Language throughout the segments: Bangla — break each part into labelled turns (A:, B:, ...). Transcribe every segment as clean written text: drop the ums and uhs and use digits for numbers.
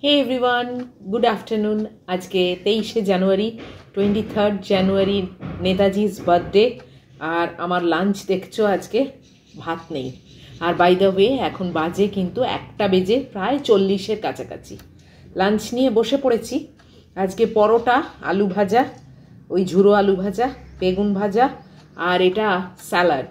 A: হে এভরিওয়ান, গুড আফটারনুন। আজকে 23শে জানুয়ারি, 23rd জানুয়ারি নেতাজি's বার্থডে। আর আমার লাঞ্চ দেখছো আজকে ভাত নেই। আর বাই দ্য ওয়ে এখন বাজে কিন্তু 1টা বেজে প্রায় 40-এর কাছাকাছি। লাঞ্চ নিয়ে বসে পড়েছি। আজকে পরোটা, আলু ভাজা, ওই ঝুরো আলু ভাজা, বেগুন ভাজা, আর এটা স্যালাড।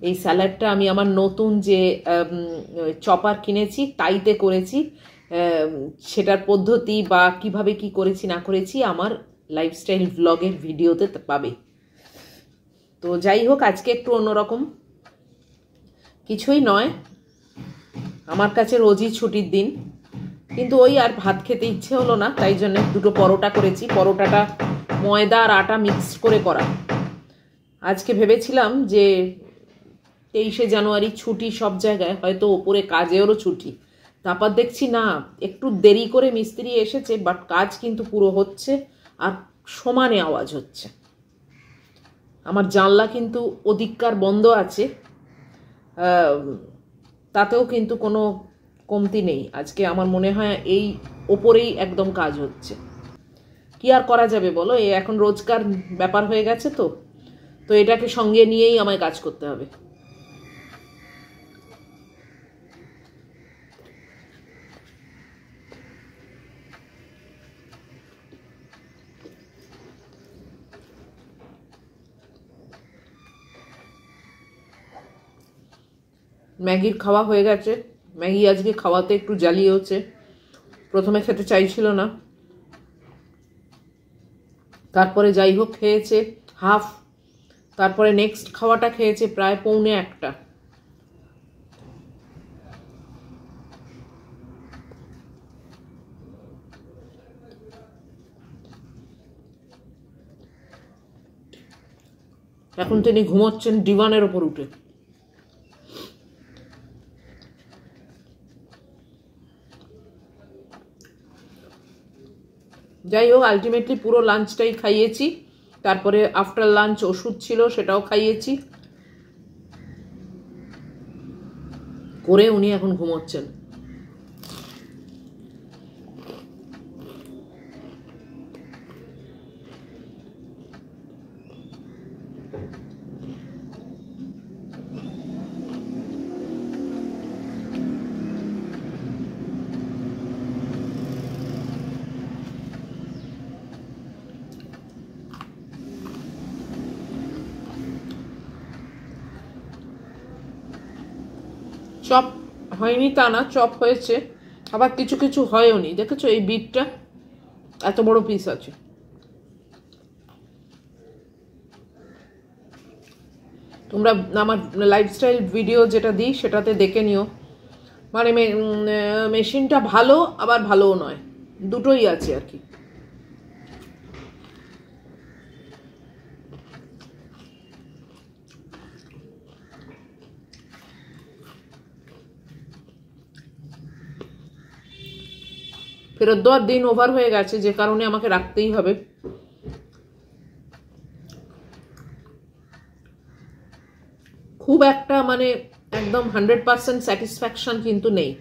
A: এই স্যালাডটা আমি আমার নতুন যে চপার কিনেছি তাইতে করেছি। সেটার পদ্ধতি বা কিভাবে কি করেছি না করেছি আমার লাইফস্টাইল ভ্লগের ভিডিওতে পাবে। তো যাই হোক, আজকে একটু অন্যরকম, কিছুই নয়, আমার কাছে রোজই ছুটির দিন, কিন্তু ওই আর ভাত খেতে ইচ্ছে হলো না, তাই জন্য দুটো পরোটা করেছি। পরোটাটা ময়দা আর আটা মিক্স করে করা। আজকে ভেবেছিলাম যে 23শে জানুয়ারি ছুটি সব জায়গায়, হয়তো ওপরে কাজেরও ছুটি। তারপর দেখছি না, একটু দেরি করে মিস্ত্রি এসেছে, বাট কাজ কিন্তু পুরো হচ্ছে আর সমানে আওয়াজ হচ্ছে। আমার জানলা কিন্তু ওদিককার বন্ধ আছে, তাতেও কিন্তু কোনো কমতি নেই। আজকে আমার মনে হয় এই ওপরেই একদম কাজ হচ্ছে। কি আর করা যাবে বলো, এ এখন রোজকার ব্যাপার হয়ে গেছে। তো এটাকে সঙ্গে নিয়েই আমায় কাজ করতে হবে। ম্যাগির খাওয়া হয়ে গেছে। ম্যাগি আজকে খাওয়াতে একটু জ্বালিয়েছে, প্রথমে খেতে চাইছিল না, তারপরে যাই হোক খেয়েছে হাফ, তারপরে নেক্সট খাওয়াটা খেয়েছে প্রায় 1:45। এখন তিনি ঘুমোচ্ছেন ডিভানের ওপর উঠে। যাই হোক, আলটিমেটলি পুরো লাঞ্চটাই খাইয়েছি, তারপরে আফটার লাঞ্চ ওষুধ ছিল সেটাও খাইয়েছি করে উনি এখন ঘুমোচ্ছেন। চপ হয়নি তা না, চপ হয়েছে, আবার কিছু কিছু হয়ও নি। দেখেছো এই বিটটা এত বড় পিস আছে। তোমরা আমার লাইফস্টাইল ভিডিও যেটা দিই সেটাতে দেখে নিও। মানে মেশিনটা ভালো আবার ভালোও নয়, দুটোই আছে আর কি। ফেরত দেওয়ার দিন ওভার হয়ে গেছে, যে কারণে আমাকে রাখতেই হবে। খুব একটা মানে একদম 100% স্যাটিসফ্যাকশন কিন্তু নেই।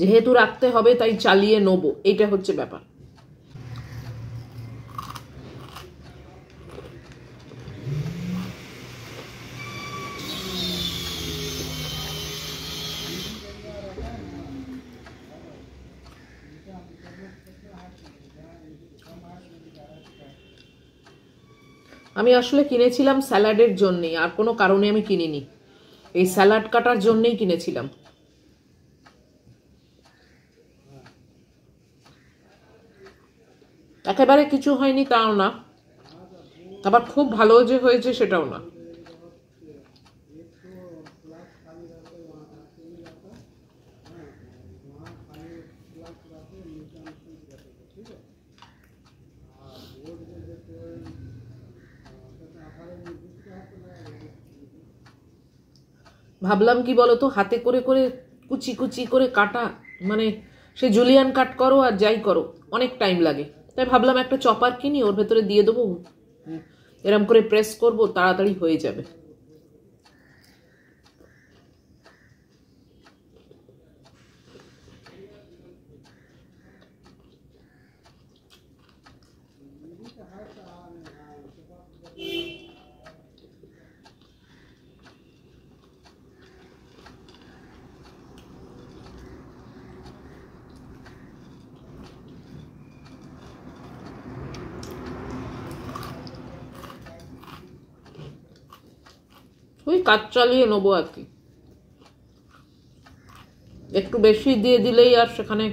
A: যেহেতু রাখতে হবে তাই চালিয়ে নেবো, এইটা হচ্ছে ব্যাপার। আমি আসলে কিনেছিলাম স্যালাডের জন্যেই, আর কোনো কারণে আমি কিনিনি। এই স্যালাড কাটার জন্যেই কিনেছিলাম। একেবারে কিছু হয়নি তাও না, আবার খুব ভালো যে হয়েছে সেটাও না। ভাবলাম কি বলতো, হাতে করে করে কুচি কুচি করে কাটা, মানে সে জুলিয়ান কাট করো আর যাই করো, অনেক টাইম লাগে। তাই ভাবলাম একটা চপার কিনি, ওর ভেতরে দিয়ে দেবো, এরম করে প্রেস করব, তাড়াতাড়ি হয়ে যাবে। ওই কাজ চালিয়ে নেবো আর কি, একটু বেশি দিয়ে দিলেই আর সেখানে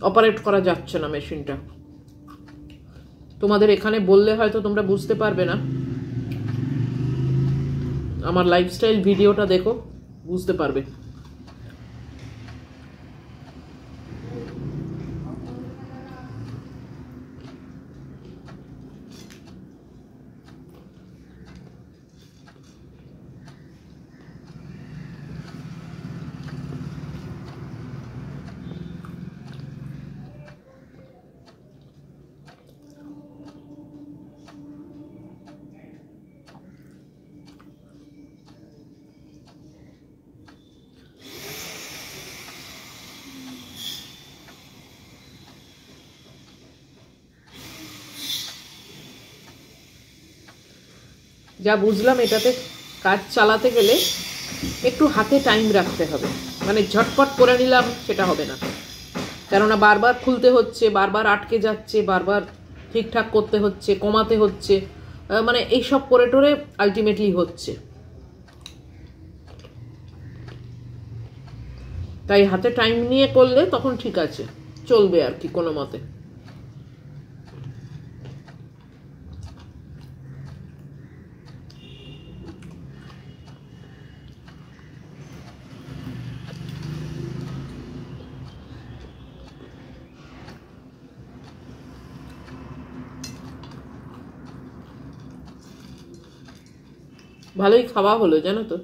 A: অপারেট করা যাচ্ছে না মেশিনটা। তোমাদের এখানে বললে হয়তো তোমরা বুঝতে পারবে না, আমার লাইফস্টাইল ভিডিওটা দেখো, বুঝতে পারবে। যা বুঝলাম, এটাতে কাজ চালাতে গেলে একটু হাতে টাইম রাখতে হবে, মানে ঝটপট করে নিলাম সেটা হবে না, কেননা বারবার খুলতে হচ্ছে, বারবার আটকে যাচ্ছে, বারবার ঠিকঠাক করতে হচ্ছে, কমাতে হচ্ছে, মানে এইসব করে টোরে আলটিমেটলি হচ্ছে। তাই হাতে টাইম নিয়ে করলে তখন ঠিক আছে, চলবে আর কি কোনো মতে। ভালোই খাওয়া হলো জানো তো,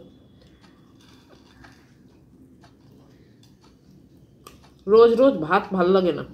A: রোজ রোজ ভাত ভাল লাগে না।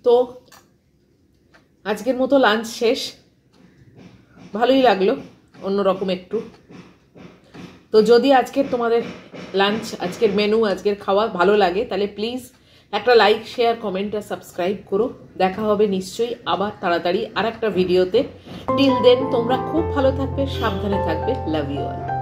A: তো আজকের মতো লাঞ্চ শেষ, ভালোই লাগলো অন্যরকম একটু। তো যদি আজকের তোমাদের লাঞ্চ, আজকের মেনু, আজকের খাওয়া ভালো লাগে তাহলে প্লিজ একটা লাইক, শেয়ার, কমেন্ট আর সাবস্ক্রাইব করো। দেখা হবে নিশ্চয়ই আবার তাড়াতাড়ি আর একটা ভিডিওতে। টিল দেন তোমরা খুব ভালো থাকবে, সাবধানে থাকবে। Love you all.